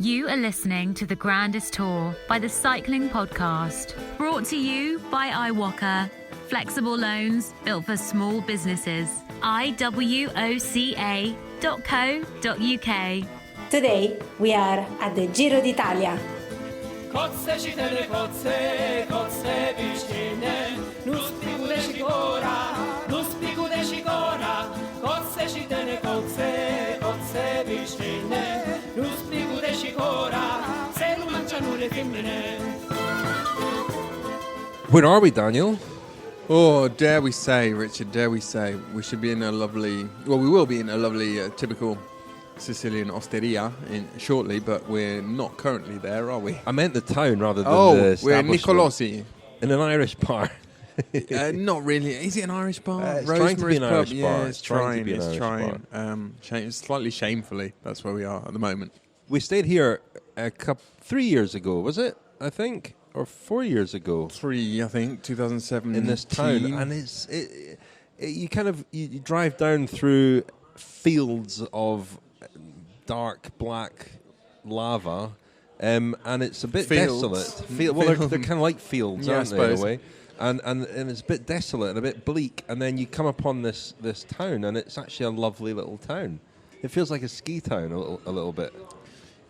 You are listening to the Grandest Tour by the Cycling Podcast, brought to you by iwoca. Flexible loans built for small businesses. iwoca.co.uk. Today we are at the Giro d'Italia. Kotce čitene, kotce višćine, nus pigude šikora, kotce čitene, kotce višćine, nus pigude šikora, selu mangiano le femmine. Where are we, Daniel? Oh, dare we say, Richard, dare we say, we should be in a lovely, well, we will be in a lovely, typical Sicilian osteria shortly, but we're not currently there, are we? I meant the town rather than the we're in establishment. Nicolosi. In an Irish bar. Not really. Is it an Irish bar? It's trying to be an Irish bar. Yeah, It's trying to be an Irish bar. Slightly shamefully, that's where we are at the moment. We stayed here 3 years ago, was it? I think, or 4 years ago. 3, I think, 2017. In this town, and you drive down through fields of dark black lava, and it's a bit desolate. Well, they're kind of like fields, aren't they, in a way? And it's a bit desolate and a bit bleak, and then you come upon this town, and it's actually a lovely little town. It feels like a ski town a little bit.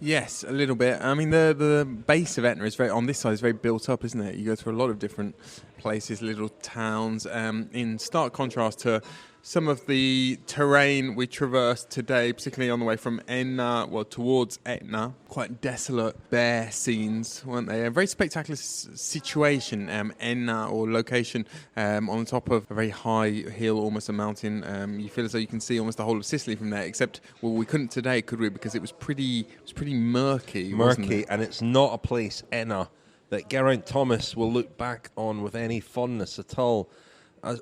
Yes, a little bit. I mean, the base of Etna is on this side is very built up, isn't it? You go through a lot of different places, little towns, in stark contrast to some of the terrain we traversed today, particularly on the way from Enna, towards Etna. Quite desolate, bare scenes, weren't they? A very spectacular situation, Enna, or location, on top of a very high hill, almost a mountain. You feel as though you can see almost the whole of Sicily from there, except, well, we couldn't today, could we? Because it was pretty murky, wasn't it? And it's not a place, Enna, that Geraint Thomas will look back on with any fondness at all.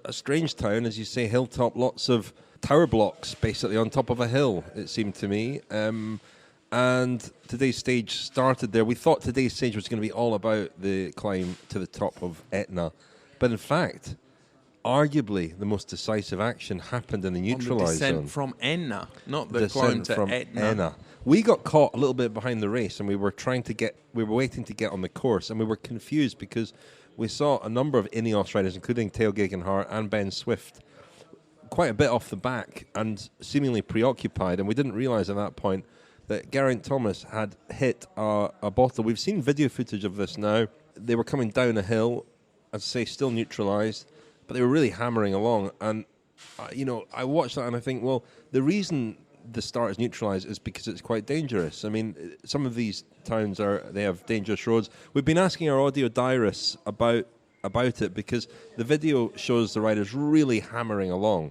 A strange town, as you say, hilltop, lots of tower blocks basically on top of a hill, it seemed to me. And today's stage started there. We thought today's stage was going to be all about the climb to the top of Etna. But in fact, arguably the most decisive action happened in the neutralised zone. The descent from Enna, not the climb to Etna. Enna. We got caught a little bit behind the race, and we were waiting to get on the course, and we were confused because we saw a number of Ineos riders, including Tao Geoghegan and Ben Swift, quite a bit off the back and seemingly preoccupied. And we didn't realise at that point that Geraint Thomas had hit a bottle. We've seen video footage of this now. They were coming down a hill, as I say, still neutralised, but they were really hammering along. And, I watched that and I think, well, the reason the start is neutralised is because it's quite dangerous. I mean, some of these towns they have dangerous roads. We've been asking our audio diarists about it because the video shows the riders really hammering along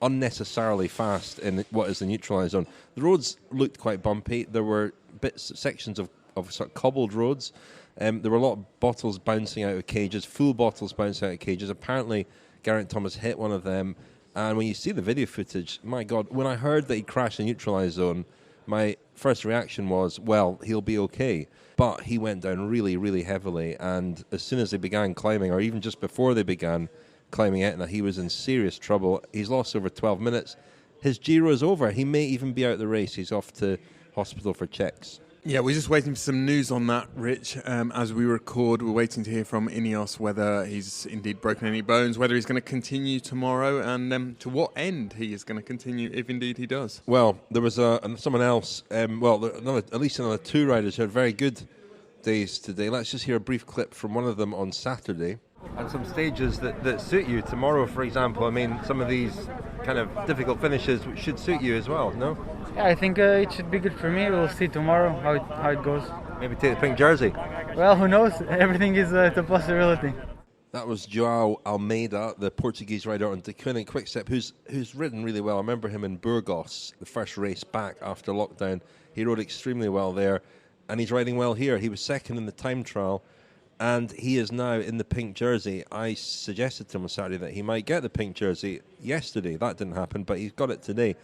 unnecessarily fast in what is the neutralised zone. The roads looked quite bumpy. There were sections of sort of cobbled roads. There were a lot of bottles bouncing out of cages, full bottles bouncing out of cages. Apparently, Geraint Thomas hit one of them. And when you see the video footage, my God, when I heard that he crashed in the neutralised zone, my first reaction was, well, he'll be okay. But he went down really, really heavily. And as soon as they began climbing, or even just before they began climbing Etna, he was in serious trouble. He's lost over 12 minutes. His Giro is over. He may even be out of the race. He's off to hospital for checks. Yeah, we're just waiting for some news on that, Rich. As we record, we're waiting to hear from Ineos whether he's indeed broken any bones, whether he's going to continue tomorrow, and to what end he is going to continue, if indeed he does. Well, there was someone else, at least another two riders who had very good days today. Let's just hear a brief clip from one of them on Saturday. And some stages that suit you. Tomorrow, for example, I mean, some of these kind of difficult finishes should suit you as well, no? Yeah, I think it should be good for me. We'll see tomorrow how it goes. Maybe take the pink jersey. Well, who knows? Everything is a possibility. That was Joao Almeida, the Portuguese rider on Deceuninck Quickstep, who's ridden really well. I remember him in Burgos, the first race back after lockdown. He rode extremely well there, and he's riding well here. He was second in the time trial, and he is now in the pink jersey. I suggested to him on Saturday that he might get the pink jersey yesterday. That didn't happen, but he's got it today.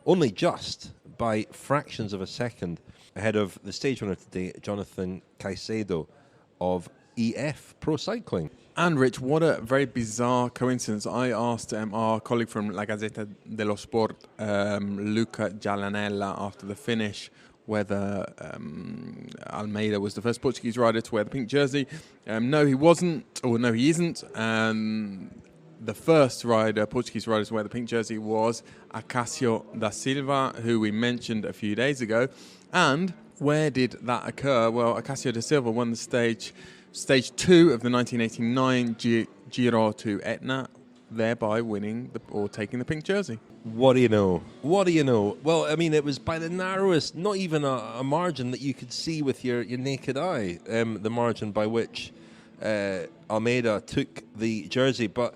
Only just by fractions of a second ahead of the stage winner today, Jonathan Caicedo of EF Pro Cycling. And Rich, what a very bizarre coincidence. I asked our colleague from La Gazzetta dello Sport, Luca Giallanella, after the finish, whether Almeida was the first Portuguese rider to wear the pink jersey. No, he wasn't, or no, he isn't. The first Portuguese rider to wear the pink jersey was Acácio da Silva, who we mentioned a few days ago. And where did that occur? Well, Acácio da Silva won the stage 2 of the 1989 Giro to Etna, thereby winning or taking the pink jersey. What do you know? Well, I mean, it was by the narrowest, not even a margin that you could see with your naked eye, the margin by which Almeida took the jersey. But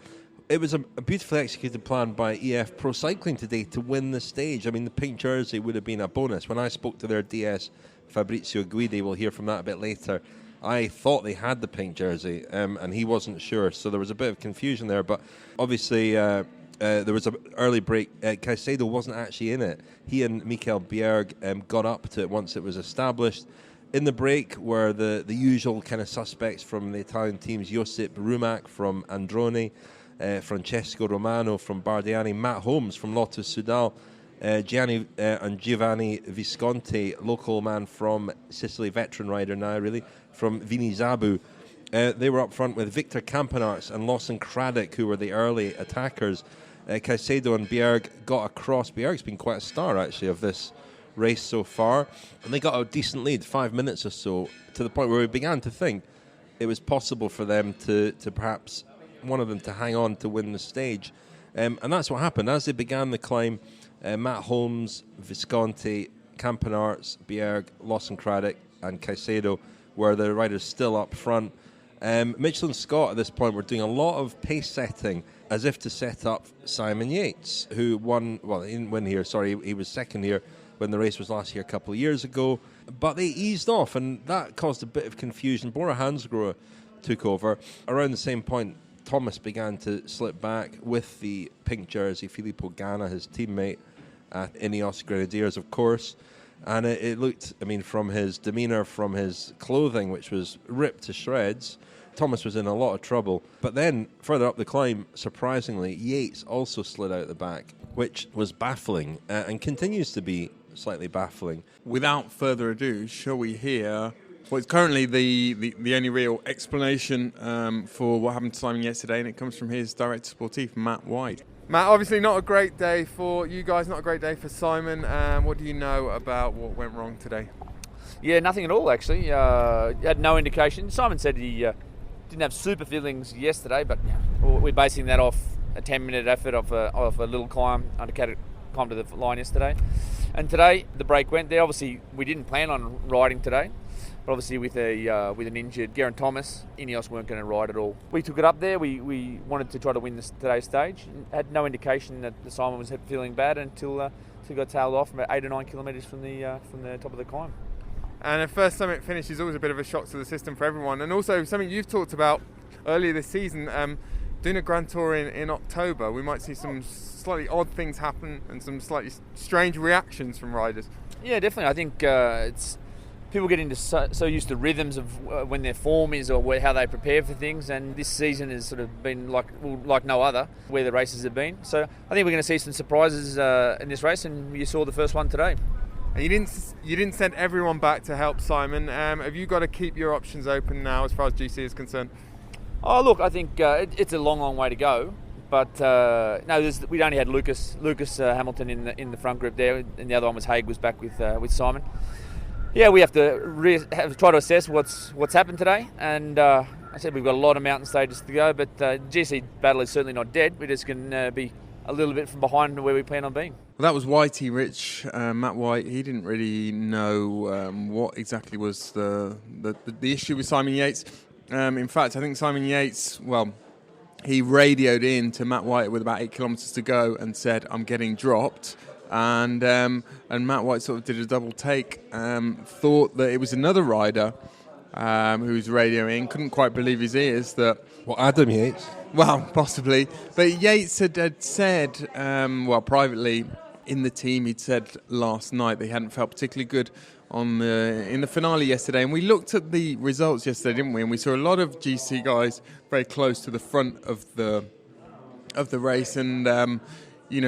it was a beautifully executed plan by EF Pro Cycling today to win the stage. I mean, the pink jersey would have been a bonus. When I spoke to their DS, Fabrizio Guidi, we'll hear from that a bit later, I thought they had the pink jersey, and he wasn't sure. So there was a bit of confusion there. But obviously, there was an early break. Caicedo wasn't actually in it. He and Mikel Bjerg got up to it once it was established. In the break were the usual kind of suspects from the Italian teams: Josip Rumak from Androni, Francesco Romano from Bardiani, Matt Holmes from Lotus Soudal, Giovanni Visconti, local man from Sicily, veteran rider now really, from Vini Zabu. They were up front with Victor Campenarts and Lawson Craddock, who were the early attackers. Caicedo and Bjerg got across. Bjerg's been quite a star, actually, of this race so far. And they got a decent lead, 5 minutes or so, to the point where we began to think it was possible for them to perhaps, one of them to hang on to win the stage. And that's what happened. As they began the climb, Matt Holmes, Visconti, Campenarts, Bjerg, Lawson Craddock and Caicedo were the riders still up front. Mitchell and Scott at this point were doing a lot of pace setting as if to set up Simon Yates, who won, well, he didn't win here, sorry, he was second here when the race was last year a couple of years ago. But they eased off, and that caused a bit of confusion. Bora Hansgrohe took over. Around the same point, Thomas began to slip back with the pink jersey, Filippo Ganna, his teammate at Ineos Grenadiers, of course. And it looked, I mean, from his demeanour, from his clothing, which was ripped to shreds, Thomas was in a lot of trouble. But then, further up the climb, surprisingly, Yates also slid out the back, which was baffling and continues to be slightly baffling. Without further ado, shall we hear what's currently the only real explanation for what happened to Simon yesterday, and it comes from his director sportif, Matt White. Matt, obviously not a great day for you guys, not a great day for Simon. What do you know about what went wrong today? Yeah, nothing at all, actually. Had no indication. Simon said he didn't have super feelings yesterday, but we're basing that off a 10-minute effort of a little climb, undercut climb to the line yesterday. And today, the break went there. Obviously, we didn't plan on riding today. But obviously with an injured Geraint Thomas, Ineos weren't going to ride at all. We took it up there. We wanted to try to win today's stage. Had no indication that Simon was feeling bad until he got tailed off about 8 or 9 kilometres from the top of the climb. And a first summit finish is always a bit of a shock to the system for everyone. And also something you've talked about earlier this season, doing a Grand Tour in October, we might see some slightly odd things happen and some slightly strange reactions from riders. Yeah, definitely. I think it's people get into so used to rhythms of when their form is or how they prepare for things, and this season has sort of been like no other where the races have been. So I think we're going to see some surprises in this race, and you saw the first one today. And you didn't send everyone back to help Simon. Have you got to keep your options open now as far as GC is concerned? Oh, look, I think it's a long way to go. But no, we only had Lucas Hamilton in the front group there, and the other one was Haig was back with Simon. Yeah, we have to try to assess what's happened today, and I said we've got a lot of mountain stages to go, but GC battle is certainly not dead. We're just going to be a little bit from behind where we plan on being. Well, that was Whitey, Rich, Matt White. He didn't really know what exactly was the issue with Simon Yates. In fact, I think Simon Yates, he radioed in to Matt White with about 8 kilometres to go and said, "I'm getting dropped." And Matt White sort of did a double take, thought that it was another rider who was radioing, couldn't quite believe his ears that... Well, Adam Yates? Well, possibly. But Yates had said, privately in the team, he'd said last night that he hadn't felt particularly good in the finale yesterday. And we looked at the results yesterday, didn't we? And we saw a lot of GC guys very close to the front of the race, and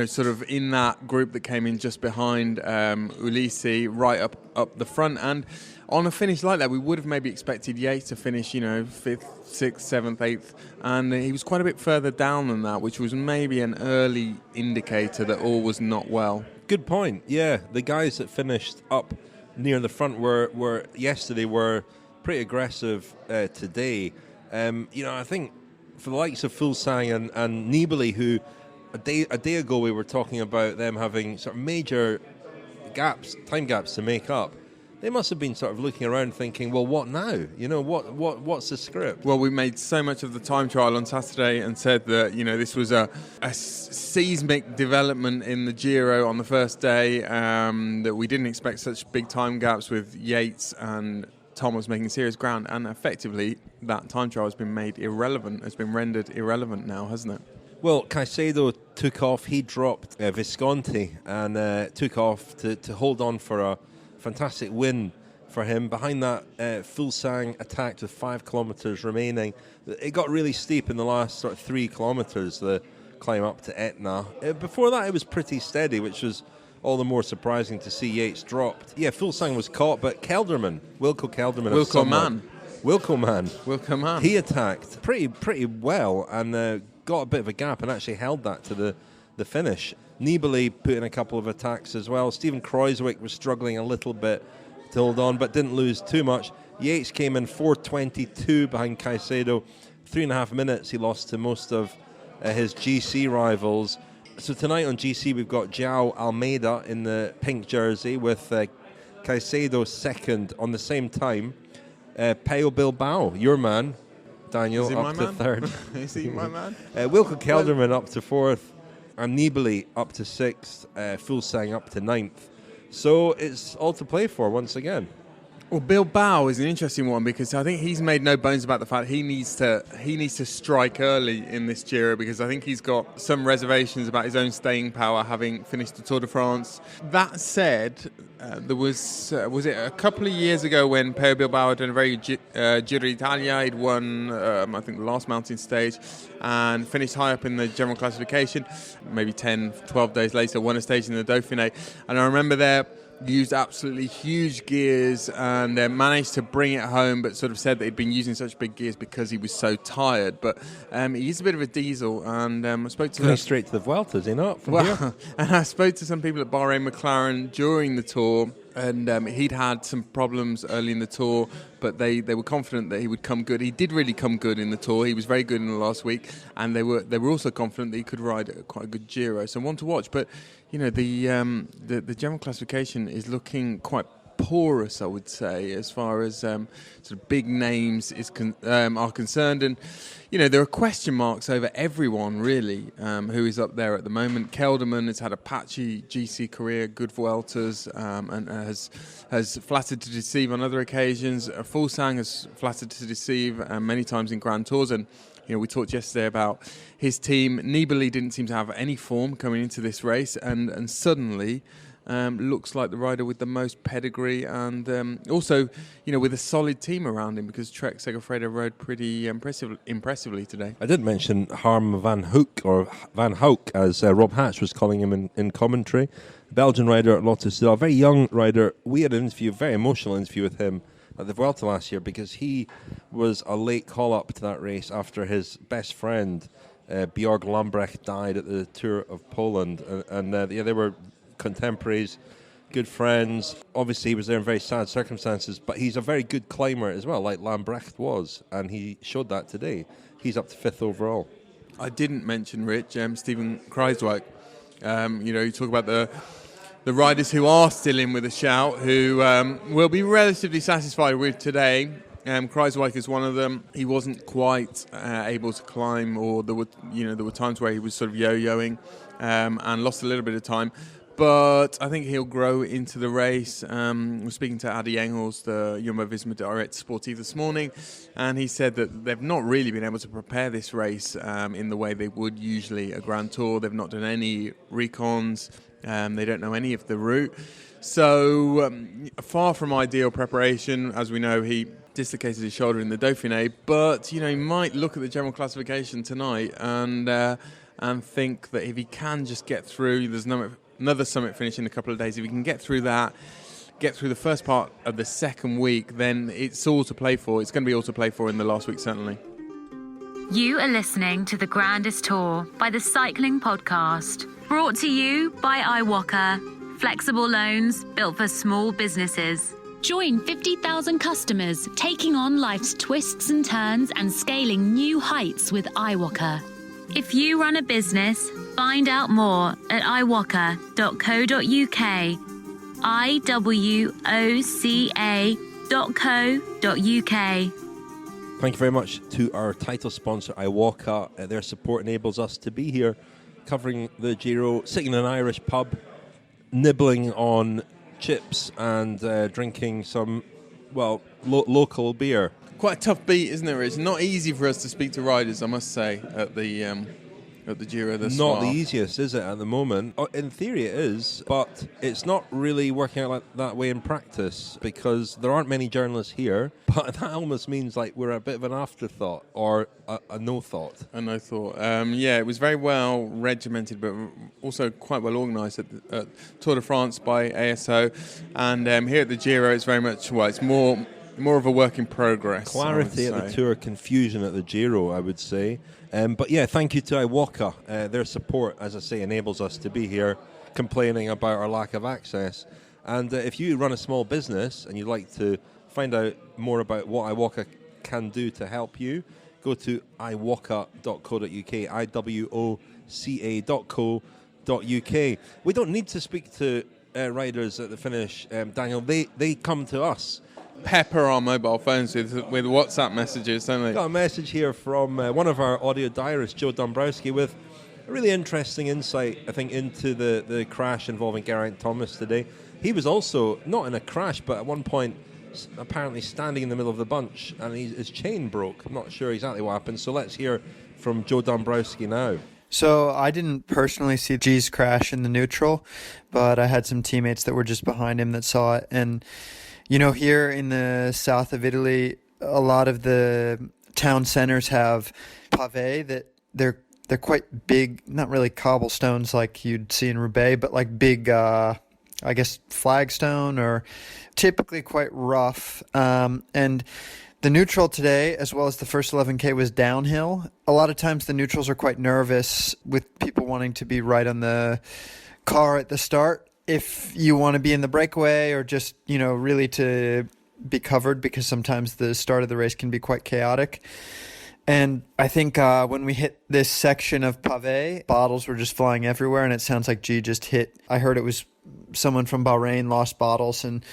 sort of in that group that came in just behind Ulissi, right up the front. And on a finish like that, we would have maybe expected Yates to finish, 5th, 6th, 7th, 8th. And he was quite a bit further down than that, which was maybe an early indicator that all was not well. Good point. Yeah, the guys that finished up near the front were yesterday were pretty aggressive today. I think for the likes of Fuglsang and Nibali, who a day ago we were talking about them having sort of major time gaps to make up. They must have been sort of looking around thinking, well, what now? What's the script? Well, we made so much of the time trial on Saturday and said that, this was a seismic development in the Giro on the first day, that we didn't expect such big time gaps with Yates and Thomas making serious ground. And effectively, that time trial has been rendered irrelevant now, hasn't it? Well, Caicedo took off. He dropped Visconti and took off to hold on for a fantastic win for him. Behind that, Fuglsang attacked with 5 kilometres remaining. It got really steep in the last sort of 3 kilometres, the climb up to Etna. Before that, it was pretty steady, which was all the more surprising to see Yates dropped. Yeah, Fuglsang was caught, but Wilco Man, he attacked pretty well and got a bit of a gap and actually held that to the finish. Nibali put in a couple of attacks as well. Steven Kruijswijk was struggling a little bit to hold on, but didn't lose too much. Yates came in 4:22 behind Caicedo. 3.5 minutes he lost to most of his GC rivals. So tonight on GC we've got Joao Almeida in the pink jersey with Caicedo second on the same time. Pello Bilbao, your man, Daniel, up to third. Is he my man? Wilco Kelderman up to fourth. And Nibali up to 6th, Fuglsang up to 9th. So it's all to play for once again. Well, Bilbao is an interesting one because I think he's made no bones about the fact he needs to strike early in this Giro, because I think he's got some reservations about his own staying power having finished the Tour de France. That said, there was it a couple of years ago when Pello Bilbao had done a very good Giro d'Italia. He'd won, I think, the last mountain stage and finished high up in the general classification. Maybe 10, 12 days later, won a stage in the Dauphiné. And I remember there, used absolutely huge gears and managed to bring it home, but sort of said that he'd been using such big gears because he was so tired. But he's a bit of a diesel, and I spoke to going straight to the Vuelta, is he not? And I spoke to some people at Bahrain McLaren during the Tour, and he'd had some problems early in the Tour, but they were confident that he would come good. He did really come good in the Tour. He was very good in the last week, and they were also confident that he could ride quite a good Giro. So one to watch. But the general classification is looking quite porous, I would say, as far as sort of big names are concerned. And there are question marks over everyone really who is up there at the moment. Kelderman has had a patchy GC career, good Vueltas, and has flattered to deceive on other occasions. Fuglsang has flattered to deceive many times in Grand Tours. And we talked yesterday about his team. Nibali didn't seem to have any form coming into this race, and suddenly looks like the rider with the most pedigree, and also, with a solid team around him, because Trek Segafredo rode pretty impressively today. I did mention Harm van Hoek, or Van Hoek, as Rob Hatch was calling him in commentary. Belgian rider at Lotto Soudal, a very young rider. We had an interview, a very emotional interview with him at the Vuelta last year, because he was a late call-up to that race after his best friend, Björg Lambrecht, died at the Tour of Poland. And they were contemporaries, good friends. Obviously, he was there in very sad circumstances, but he's a very good climber as well, like Lambrecht was, and he showed that today. He's up to 5th overall. I didn't mention, Rich, Steven Kruijswijk. You talk about the riders who are still in with a shout, who will be relatively satisfied with today. Kruijswijk is one of them. He wasn't quite able to climb, or there were times where he was sort of yo-yoing and lost a little bit of time. But I think he'll grow into the race. We're speaking to Adi Engels, the Jumbo-Visma diarists Sportief this morning, and he said that they've not really been able to prepare this race in the way they would usually a Grand Tour. They've not done any recons. They don't know any of the route. So far from ideal preparation. As we know, he dislocated his shoulder in the Dauphiné, but he might look at the general classification tonight and and think that if he can just get through, there's another summit finish in a couple of days. If he can get through that, get through the first part of the second week, then it's all to play for. It's going to be all to play for in the last week, certainly. You are listening to the Grandest Tour by the Cycling Podcast, brought to you by iwoca, flexible loans built for small businesses. Join 50,000 customers taking on life's twists and turns and scaling new heights with iwoca. If you run a business, find out more at iwoca.co.uk. iwoca.co.uk. Thank you very much to our title sponsor, iwoca. Their support enables us to be here covering the Giro, sitting in an Irish pub, nibbling on chips and drinking some, local beer. Quite a tough beat, isn't it? It's not easy for us to speak to riders, I must say, at the Giro this Not far. the easiest, is it, at the moment? In theory it is, but it's not really working out like that way in practice because there aren't many journalists here, but that almost means like we're a bit of an afterthought or a no thought. A no thought. Yeah, it was very well regimented, but also quite well organised at Tour de France by ASO. And here at the Giro, it's very much, it's more of a work in progress. Clarity at the Tour, confusion at the Giro, I would say. But yeah, thank you to iwoca. Their support, as I say, enables us to be here complaining about our lack of access. And if you run a small business and you'd like to find out more about what iwoca can do to help you, go to iwoca.co.uk, iwoca.co.uk. We don't need to speak to riders at the finish, Daniel. They come to us. Pepper our mobile phones with WhatsApp messages, don't they? Got a message here from one of our audio diarists, Joao Dombrowski, with a really interesting insight, I think, into the crash involving Geraint Thomas today. He was also not in a crash, but at one point apparently standing in the middle of the bunch, and his chain broke. I'm not sure exactly what happened, so let's hear from Joao Dombrowski now. So I didn't personally see G's crash in the neutral, but I had some teammates that were just behind him that saw it. And you know, here in the south of Italy, a lot of the town centers have pave that they're quite big, not really cobblestones like you'd see in Roubaix, but like big, I guess, flagstone, or typically quite rough. And the neutral today, as well as the first 11K, was downhill. A lot of times the neutrals are quite nervous with people wanting to be right on the car at the start. If you want to be in the breakaway or just, really to be covered, because sometimes the start of the race can be quite chaotic. And I think when we hit this section of pave, bottles were just flying everywhere, and it sounds like G just hit. I heard it was someone from Bahrain lost bottles, and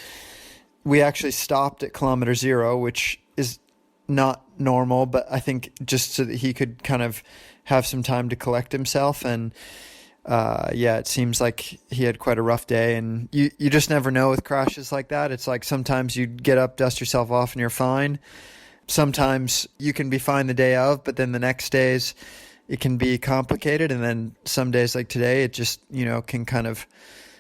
we actually stopped at kilometer 0, which is not normal, but I think just so that he could kind of have some time to collect himself. And it seems like he had quite a rough day, and you just never know with crashes like that. It's like sometimes you get up, dust yourself off, and you're fine. Sometimes you can be fine the day of, but then the next days it can be complicated, and then some days like today, it just, can kind of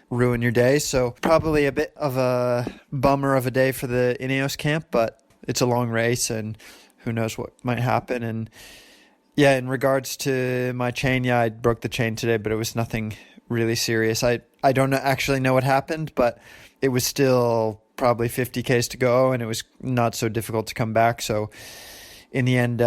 ruin your day. So probably a bit of a bummer of a day for the Ineos camp, but it's a long race, and who knows what might happen. And yeah, in regards to my chain, I broke the chain today, but it was nothing really serious. I don't actually know what happened, but it was still probably 50 Ks to go, and it was not so difficult to come back. So in the end,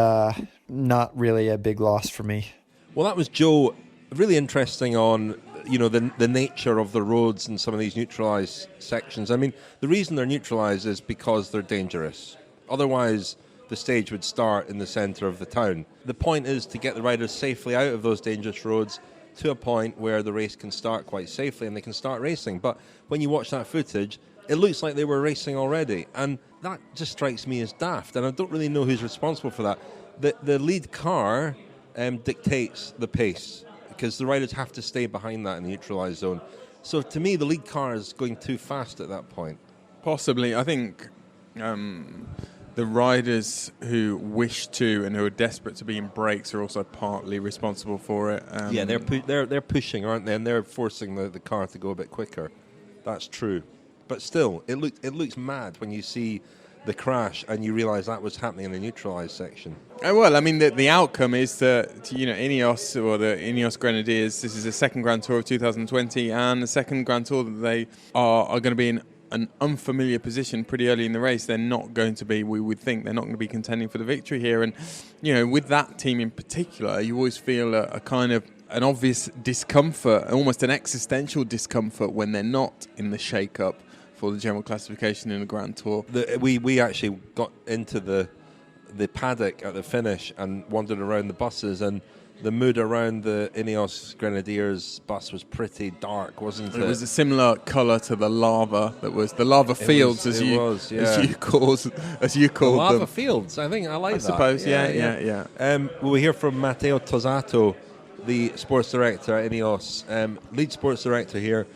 not really a big loss for me. Well, that was Joe. Really interesting on, the nature of the roads in some of these neutralised sections. I mean, the reason they're neutralised is because they're dangerous. Otherwise, the stage would start in the centre of the town. The point is to get the riders safely out of those dangerous roads to a point where the race can start quite safely and they can start racing. But when you watch that footage, it looks like they were racing already. And that just strikes me as daft. And I don't really know who's responsible for that. The lead car dictates the pace because the riders have to stay behind that in the neutralised zone. So to me, the lead car is going too fast at that point. Possibly. I think the riders who wish to and who are desperate to be in breaks are also partly responsible for it. Yeah, they're pushing, aren't they? And they're forcing the car to go a bit quicker. That's true. But still, it looks mad when you see the crash, and you realise that was happening in the neutralised section. Well, I mean, the outcome is that, Ineos, or the Ineos Grenadiers, this is the second Grand Tour of 2020 and the second Grand Tour that they are going to be in an unfamiliar position pretty early in the race. They're not going to be, we would think, they're not going to be contending for the victory here. And, with that team in particular, you always feel a kind of an obvious discomfort, almost an existential discomfort when they're not in the shake-up for the general classification in the Grand Tour. We actually got into the paddock at the finish and wandered around the buses, and the mood around the Ineos Grenadiers bus was pretty dark, wasn't it? It was a similar colour to the lava that was the lava fields, as you call them. Lava fields. I think I like that. I suppose. Yeah. We'll hear from Matteo Tosato, the sports director at Ineos, lead sports director here,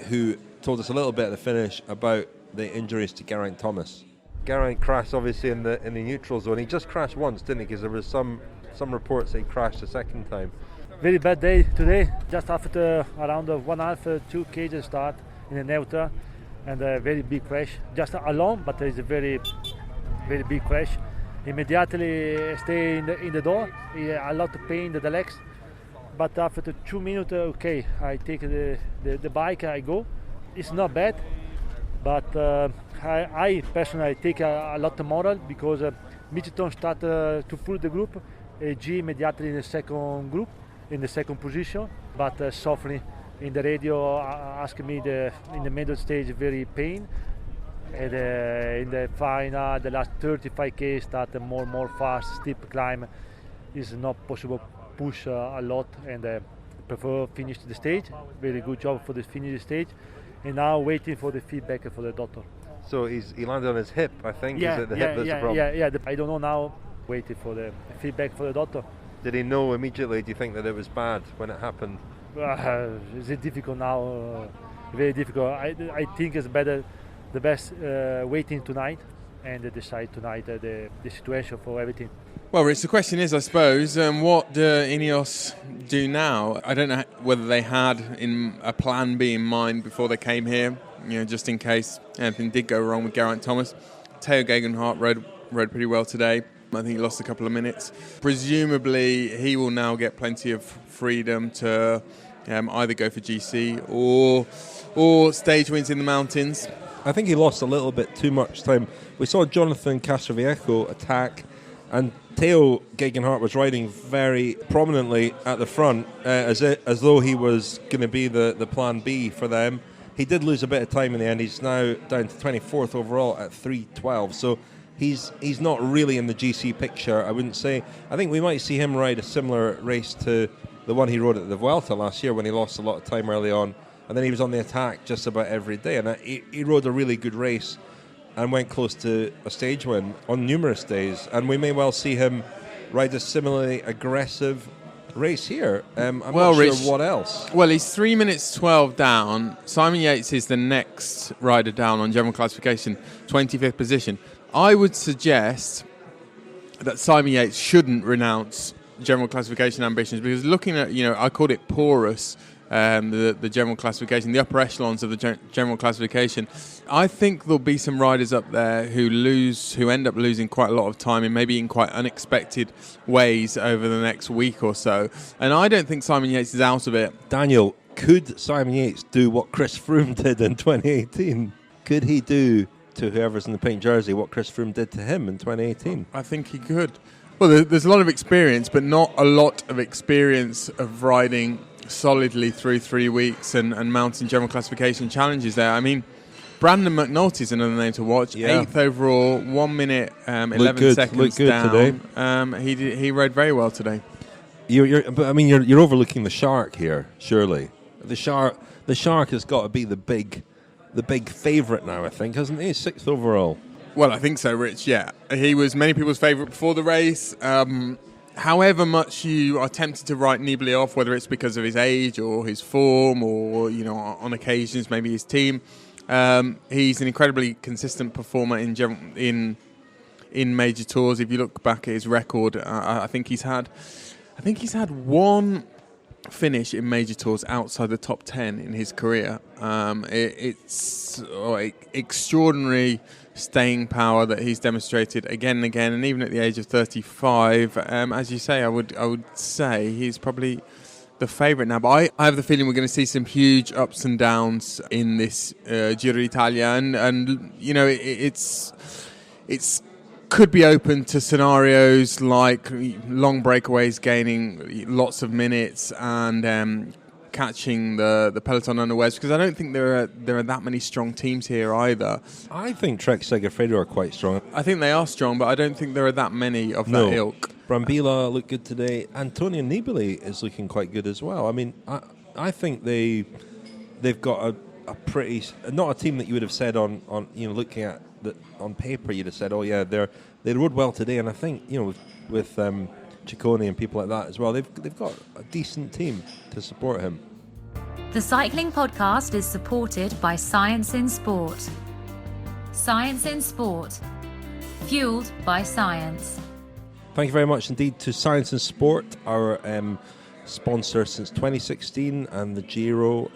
who told us a little bit at the finish about the injuries to Geraint Thomas. Geraint crashed obviously in the neutral zone. He just crashed once, didn't he? Because there was some reports that he crashed a second time. Very bad day today. Just after around 1.5 2 km start in the neutral, and a very big crash. Just alone, but it's a very, very big crash. Immediately stay in the door. He had a lot of pain in the legs, but after 2 minutes, okay, I take the bike. I go. It's not bad, but I personally take a lot of moral because Mitchelton started to pull the group. G immediately in the second group, in the second position, but softly in the radio asking me in the middle stage very pain, and in the final the last 35k started more fast, steep climb is not possible push a lot, and prefer finish the stage. Very good job for the finish stage, and now waiting for the feedback for the doctor. So he landed on his hip, I think. Is it the hip that's the problem? Yeah. I don't know now. Waiting for the feedback for the doctor. Did he know immediately, do you think, that it was bad when it happened? It's difficult now, very difficult. I think it's better, the best waiting tonight and decide tonight the situation for everything. Well, Rich, the question is, I suppose, what do Ineos do now? I don't know whether they had a plan B in mind before they came here, just in case anything did go wrong with Geraint Thomas. Tao Geoghegan-Hart rode pretty well today. I think he lost a couple of minutes. Presumably, he will now get plenty of freedom to either go for GC or stage wins in the mountains. I think he lost a little bit too much time. We saw Jonathan Caicedo attack, and Tao Geoghegan-Hart was riding very prominently at the front, as though he was going to be the plan B for them. He did lose a bit of time in the end. He's now down to 24th overall at 3:12. So he's not really in the GC picture, I wouldn't say. I think we might see him ride a similar race to the one he rode at the Vuelta last year when he lost a lot of time early on, and then he was on the attack just about every day, and he rode a really good race and went close to a stage win on numerous days, and we may well see him ride a similarly aggressive race here. I'm not sure what else. Well, he's 3 minutes 12 down. Simon Yates is the next rider down on general classification, 25th position. I would suggest that Simon Yates shouldn't renounce general classification ambitions, because looking at, I called it porous, the general classification, the upper echelons of the general classification. I think there'll be some riders up there who end up losing quite a lot of time, and maybe in quite unexpected ways over the next week or so. And I don't think Simon Yates is out of it. Daniel, could Simon Yates do what Chris Froome did in 2018? Could he do to whoever's in the pink jersey what Chris Froome did to him in 2018? I think he could. Well, there's a lot of experience, but not a lot of experience of riding solidly through 3 weeks and mounting general classification challenges there. I mean, Brandon McNulty's another name to watch. Yeah. 8th overall, 1 minute 11 seconds down. Today. He rode very well today. You're overlooking the shark here, surely. The shark has got to be the big favourite now, I think, hasn't he? 6th overall. Well, I think so, Rich, yeah. He was many people's favourite before the race. However much you are tempted to write Nibali off, whether it's because of his age or his form or, on occasions maybe his team, he's an incredibly consistent performer in major tours. If you look back at his record, I think he's had one finish in major tours outside the top 10 in his career. It's extraordinary staying power that he's demonstrated again and again, and even at the age of 35, as you say, I would say he's probably the favourite now. But I have the feeling we're going to see some huge ups and downs in this Giro d'Italia, and you know, it's could be open to scenarios like long breakaways, gaining lots of minutes, and catching the peloton unawares, because I don't think there are that many strong teams here either. I think Trek Segafredo are quite strong. I think they are strong, but I don't think there are that many of that ilk. Brambilla looked good today. Antonio Nibali is looking quite good as well. I mean, I think they've got a pretty, not a team that you would have said on looking at that on paper you'd have said, oh yeah, they rode well today. And I think with Ciccone and people like that as well, they've got a decent team to support him. The Cycling Podcast is supported by Science in Sport. Science in Sport. Fueled by science. Thank you very much indeed to Science in Sport, our sponsor since 2016, and the Giro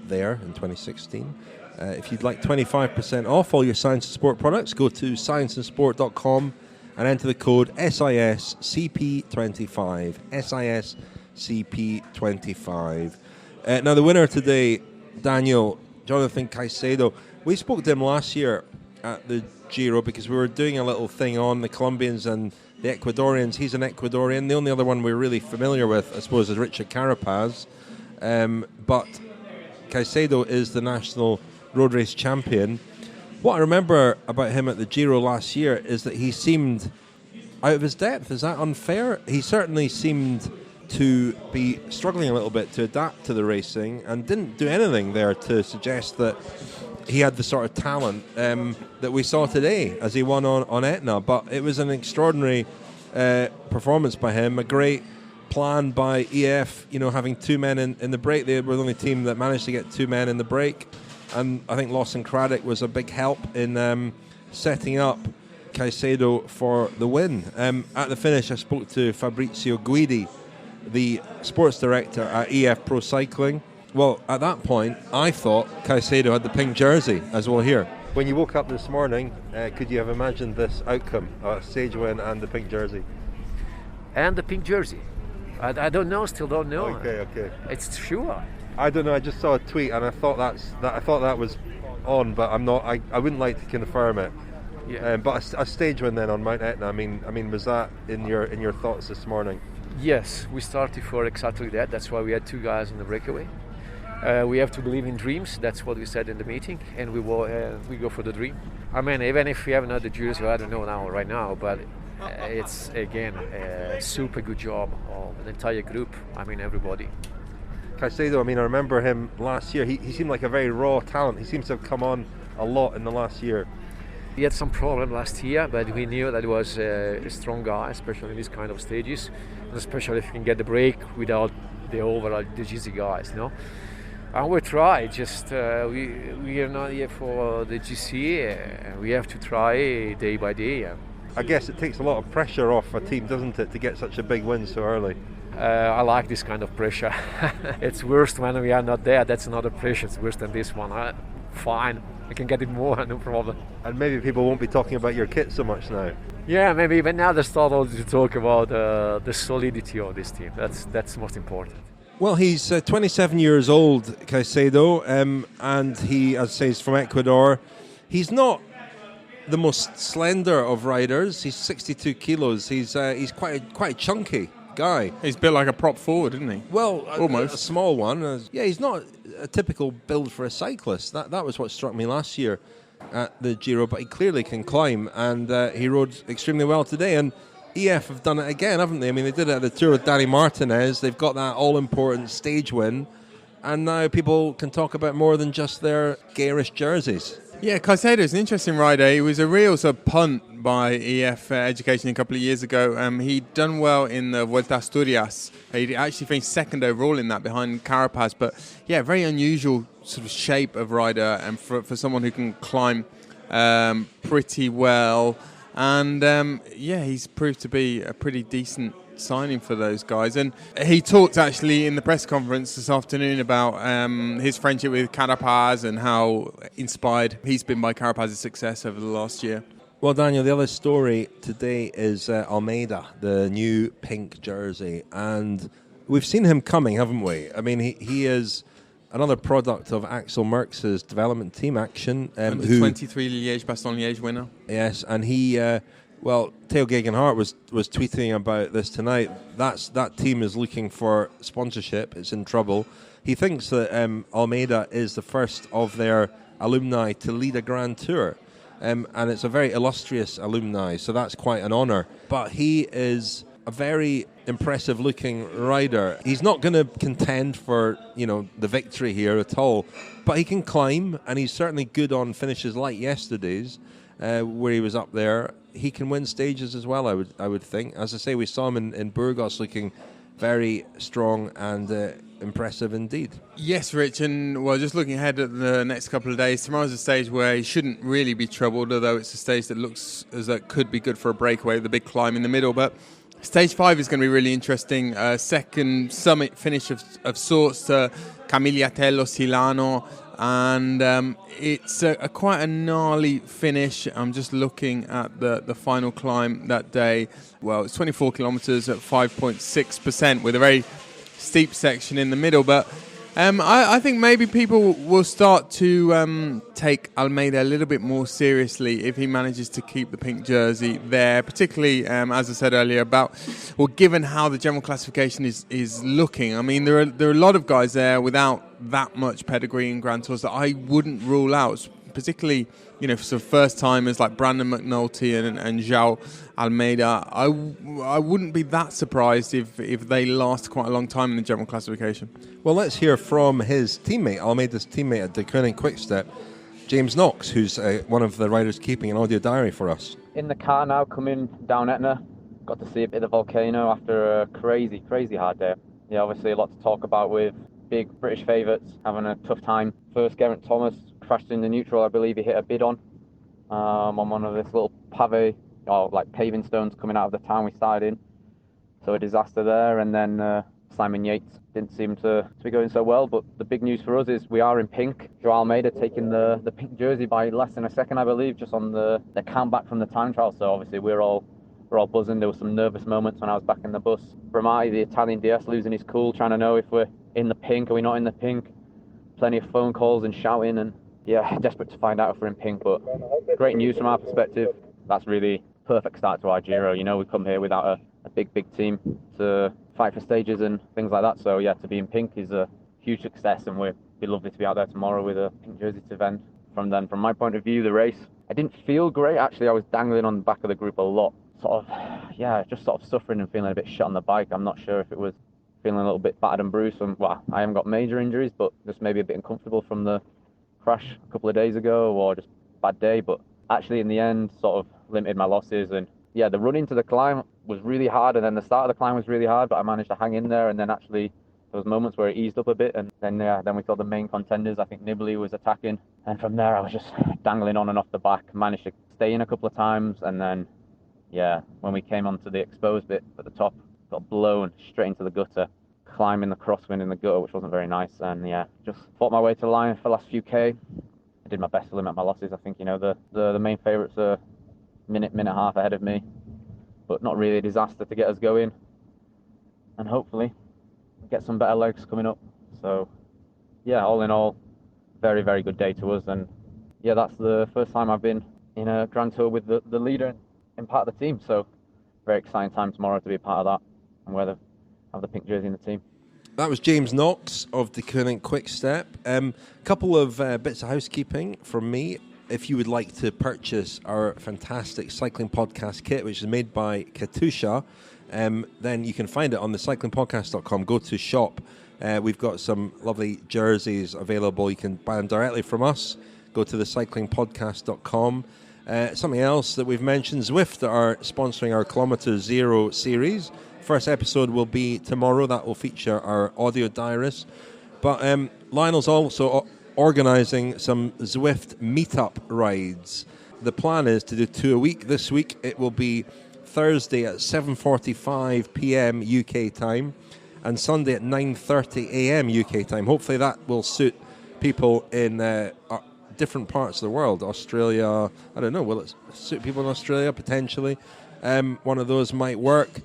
there in 2016. If you'd like 25% off all your Science in Sport products, go to scienceinsport.com and enter the code SISCP25. SISCP25. Now, the winner today, Daniel, Jonathan Caicedo. We spoke to him last year at the Giro because we were doing a little thing on the Colombians and the Ecuadorians. He's an Ecuadorian. The only other one we're really familiar with, I suppose, is Richard Carapaz. But Caicedo is the national road race champion. What I remember about him at the Giro last year is that he seemed out of his depth. Is that unfair? He certainly seemed to be struggling a little bit to adapt to the racing and didn't do anything there to suggest that he had the sort of talent that we saw today as he won on Etna. But it was an extraordinary performance by him, a great plan by EF, having two men in the break. They were the only team that managed to get two men in the break. And I think Lawson Craddock was a big help in setting up Caicedo for the win. At the finish, I spoke to Fabrizio Guidi, the sports director at EF Pro Cycling. Well, at that point, I thought Caicedo had the pink jersey, as we'll hear. When you woke up this morning, could you have imagined this outcome, a stage win and the pink jersey? And the pink jersey. I don't know, still don't know. Okay. It's sure. I don't know. I just saw a tweet and I thought that was on, but I'm not. I wouldn't like to confirm it. Yeah. But a stage win then on Mount Etna. I mean, was that in your thoughts this morning? Yes, we started for exactly that. That's why we had two guys in the breakaway. We have to believe in dreams. That's what we said in the meeting, and we go for the dream. I mean, even if we have not the jersey, I don't know right now, but it's again a super good job of the entire group. I mean, everybody. Caicedo, I remember him last year. He seemed like a very raw talent. He seems to have come on a lot in the last year. He had some problem last year, but we knew that he was a strong guy, especially in these kind of stages, and especially if he can get the break without the GC guys, And we try. Just we are not here for the GC. We have to try day by day. I guess it takes a lot of pressure off a team, doesn't it, to get such a big win so early? I like this kind of pressure. It's worse when we are not there. That's another pressure. It's worse than this one. Fine, I can get it more, no problem. And maybe people won't be talking about your kit so much now. Yeah, maybe. But now they start also to talk about the solidity of this team. That's most important. Well, he's 27 years old, Caicedo, and he, as I say, is from Ecuador. He's not the most slender of riders. He's 62 kilos. He's quite a chunky guy. He's built like a prop forward, isn't he? Well, almost a small one. He's not a typical build for a cyclist. That was what struck me last year at the Giro. But he clearly can climb, and he rode extremely well today. And EF have done it again, haven't they? They did it at the Tour with Danny Martinez. They've got that all-important stage win, and now people can talk about more than just their garish jerseys. Yeah, Caicedo is an interesting rider. He was a real sort of punt by EF Education a couple of years ago. He'd done well in the Vuelta a Asturias. He actually finished second overall in that behind Carapaz. But yeah, very unusual sort of shape of rider, and for someone who can climb pretty well. And he's proved to be a pretty decent signing for those guys. And he talked actually in the press conference this afternoon about his friendship with Carapaz and how inspired he's been by Carapaz's success over the last year. Well, Daniel, the other story today is Almeida, the new pink jersey. And we've seen him coming, haven't we? I mean, he is another product of Axel Merckx's development team, Action. The 23 Liège-Bastogne-Liège winner. Yes, and he... Theo Gegenhardt was tweeting about this tonight. That team is looking for sponsorship. It's in trouble. He thinks that Almeida is the first of their alumni to lead a Grand Tour. And it's a very illustrious alumni, so that's quite an honour. But he is a very impressive-looking rider. He's not going to contend for, the victory here at all, but he can climb, and he's certainly good on finishes like yesterday's, where he was up there. He can win stages as well, I would think. As I say, we saw him in Burgos looking very strong and impressive indeed. Yes, Rich, and just looking ahead at the next couple of days, tomorrow's a stage where he shouldn't really be troubled, although it's a stage that looks as though it could be good for a breakaway with a big climb in the middle. But stage 5 is going to be really interesting. Second summit finish of sorts to Camigliatello Silano, and it's quite a gnarly finish. I'm just looking at the final climb that day. Well, it's 24 kilometres at 5.6% with a very steep section in the middle, but I think maybe people will start to take Almeida a little bit more seriously if he manages to keep the pink jersey there, particularly, as I said earlier, given how the general classification is looking. I mean, there are a lot of guys there without that much pedigree in Grand Tours that I wouldn't rule out, particularly, for some first-timers like Brandon McNulty and Joao Almeida. I wouldn't be that surprised if they last quite a long time in the general classification. Well, let's hear from his teammate, Almeida's teammate at the Geraint Quickstep, James Knox, who's one of the riders keeping an audio diary for us. In the car now, coming down Etna. Got to see a bit of the volcano after a crazy, crazy hard day. Yeah, obviously a lot to talk about with big British favourites having a tough time. First, Geraint Thomas crashed in the neutral. I believe he hit a bidon on one of this little paving stones coming out of the town we started in. So a disaster there. And then Simon Yates didn't seem to be going so well. But the big news for us is we are in pink. Joao Almeida taking the pink jersey by less than a second, I believe, just on the countback from the time trial. So obviously we're all buzzing. There were some nervous moments when I was back in the bus. Bramati, the Italian DS, losing his cool, trying to know if we're in the pink, are we not in the pink? Plenty of phone calls and shouting, and desperate to find out if we're in pink. But great news from our perspective. That's really perfect start to our Giro. We come here without a big team to fight for stages and things like that. So to be in pink is a huge success, and we'd be lovely to be out there tomorrow with a pink jersey to defend. From my point of view, the race, I didn't feel great. Actually, I was dangling on the back of the group a lot. Just suffering and feeling a bit shot on the bike. I'm not sure if it was feeling a little bit battered and bruised from, I haven't got major injuries, but just maybe a bit uncomfortable from the crash a couple of days ago, or just bad day. But actually in the end, limited my losses. And the run into the climb was really hard, and then the start of the climb was really hard, but I managed to hang in there. And then actually there was moments where it eased up a bit, and then we saw the main contenders. I think Nibali was attacking, and from there I was just dangling on and off the back. Managed to stay in a couple of times, and then when we came onto the exposed bit at the top, got blown straight into the gutter, climbing the crosswind in the gutter, which wasn't very nice. And just fought my way to the line for the last few K. I did my best to limit my losses. I think the main favourites are minute and a half ahead of me, but not really a disaster to get us going. And hopefully get some better legs coming up. So all in all, very, very good day to us. And that's the first time I've been in a Grand Tour with the leader in part of the team. So very exciting time tomorrow to be a part of that and have the pink jersey in the team. That was James Knox of the Geraint Quickstep. Couple of bits of housekeeping from me. If you would like to purchase our fantastic cycling podcast kit, which is made by Katusha, then you can find it on the cyclingpodcast.com. Go to shop. We've got some lovely jerseys available. You can buy them directly from us. Go to the cyclingpodcast.com. Something else that we've mentioned, Zwift are sponsoring our Kilometre Zero series. First episode will be tomorrow. That will feature our audio diarist. But Lionel's also organising some Zwift meetup rides. The plan is to do 2 a week. This week it will be Thursday at 7:45 p.m. UK time, and Sunday at 9:30 a.m. UK time. Hopefully that will suit people in different parts of the world. Australia, I don't know, will it suit people in Australia? Potentially. One of those might work.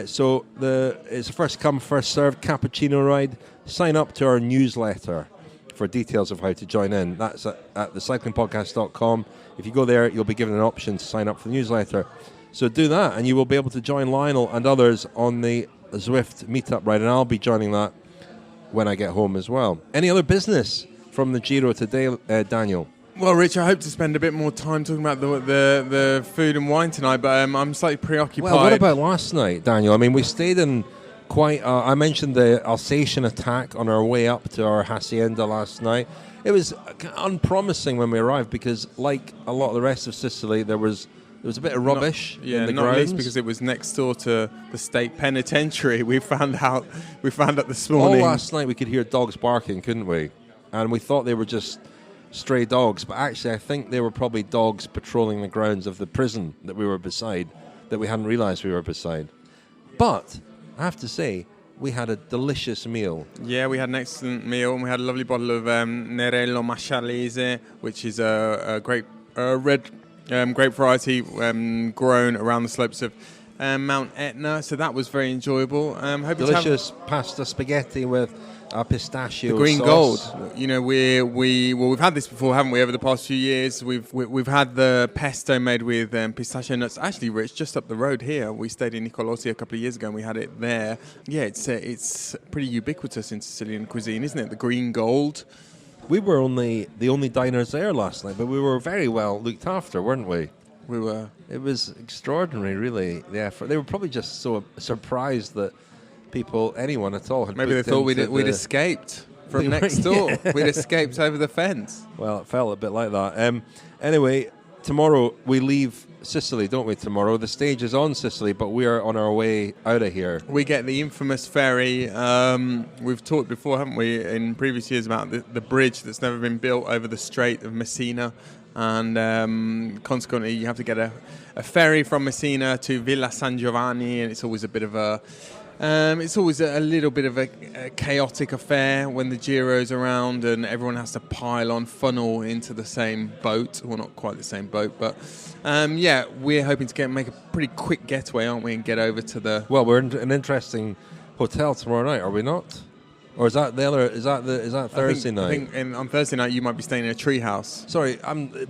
So it's a first come, first served cappuccino ride. Sign up to our newsletter for details of how to join in. That's at thecyclingpodcast.com. If you go there, you'll be given an option to sign up for the newsletter. So do that, and you will be able to join Lionel and others on the Zwift meetup ride, and I'll be joining that when I get home as well. Any other business from the Giro today, Daniel? Well, Rich, I hope to spend a bit more time talking about the food and wine tonight, but I'm slightly preoccupied. Well, what about last night, Daniel? I mean, we stayed in quite... I mentioned the Alsatian attack on our way up to our hacienda last night. It was unpromising when we arrived because, like a lot of the rest of Sicily, there was a bit of rubbish in the grounds. Not least because it was next door to the state penitentiary. We found out this morning. All last night we could hear dogs barking, couldn't we? And we thought they were just stray dogs, but actually I think they were probably dogs patrolling the grounds of the prison that we were beside, that we hadn't realised we were beside. But I have to say, we had a delicious meal. Yeah, we had an excellent meal, and we had a lovely bottle of Nerello Mascialese, which is a great red grape variety grown around the slopes of Mount Etna. So that was very enjoyable. Delicious pasta spaghetti with pistachio the green sauce. Gold. You know, we've had this before, haven't we? Over the past few years, we've had the pesto made with pistachio nuts. Actually, Rich, just up the road here, we stayed in Nicolosi a couple of years ago, and we had it there. Yeah, it's pretty ubiquitous in Sicilian cuisine, isn't it? The green Gold. We were the only diners there last night, but we were very well looked after, weren't we? We were. It was extraordinary, really, the effort. They were probably just so surprised that anyone at all had maybe they thought we'd escaped from next door. Yeah. We'd escaped over the fence. Well, it felt a bit like that. Anyway, tomorrow we leave Sicily, don't we, tomorrow? The stage is on Sicily, but we are on our way out of here. We get the infamous ferry. We've talked before, haven't we, in previous years about the bridge that's never been built over the Strait of Messina. And consequently, you have to get a ferry from Messina to Villa San Giovanni, and it's always a bit of a... it's always a little bit of a chaotic affair when the Giro's around and everyone has to pile on, funnel into the same boat. Well, not quite the same boat, but we're hoping to make a pretty quick getaway, aren't we, and get over to the... Well, we're in an interesting hotel tomorrow night, are we not? Or is that the other? Is that Thursday night? I think on Thursday night you might be staying in a treehouse. Sorry,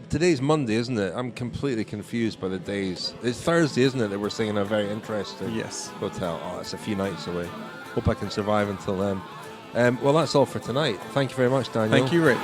today's Monday, isn't it? I'm completely confused by the days. It's Thursday, isn't it, that we're staying in a very interesting hotel. Oh, it's a few nights away. Hope I can survive until then. Well, that's all for tonight. Thank you very much, Daniel. Thank you, Rich.